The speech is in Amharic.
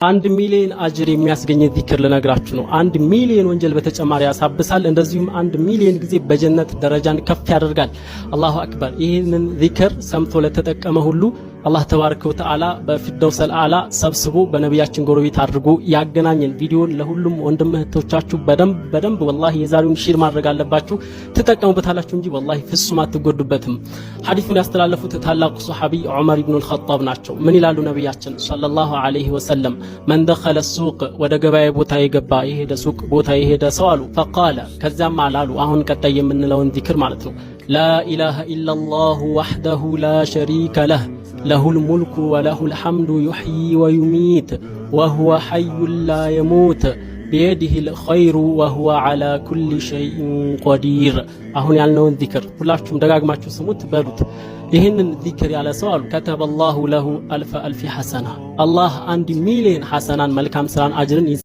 1 ሚሊዮን አጅር የሚያስገኝ ዚክር ልነግራችሁ ነው። 1 ሚሊዮን ወንጀል በተጨማሪ ያሳብሳል። እንደዚሁም 1 ሚሊዮን ጊዜ በጀነት ደረጃን ከፍ ያደርጋል። አላሁ አክበር። ይህንን ዚክር ሰምቶ ለተጠቀመ ሁሉ አላህ ተባረከ ወተዓላ በፊርደውሰል አዕላ ሰብስቦ በነቢያችን ጎረቤት አድርጎ ያገናኘን። ቪዲዮን ለሁሉም ወንድም እህቶቻችሁ በደንብ ወላሂ የዛሬውን ሼር ማድረግ አለባችሁ። ትጠቀሙበታላችሁ እንጂ ወላሂ ፍጹም አትጎዱበትም። ሐዲሱን ያስተላለፉት ታላቁ ሱሐቢ ዑመር ኢብኑል ኸጣብ ናቸው። ምን ይላሉ ነቢያችን ሰለላሁ ዐለይሂ ወሰለም? መን ደኸለ ሱቅ፣ ወደ ገበያ ቦታ የገባ የሄደ ሱቅ ቦታ የሄደ ሰው አሉ። ፈቃለ፣ ከዚያም አላሉ አሁን ቀጣይ የምንለውን ዚክር ማለት ነው። ላ ኢላሃ ኢለላሁ ወሕደሁ ላ ሸሪከ ለህ ለሁል ሙልኩ ወለሁል ሐምዱ ዩሕዪ ወዩሚት ወሁወ ሐዩን ላ የሙት ቢየዲሂል ኸይሩ ወሁወ ዐላ ኩሊ ሸይኢን ቀዲር። አሁን ያልነውን ዚክር ሁላችሁም ደጋግማችሁ ስሙት በሉት። ይህንን ዚክር ያለ ሰው አሉ ከተበላሁ ለሁ አልፈ ሐሰና፣ አላህ 1 ሚሊዮን ሐሰናን መልካም ስራን አጅርን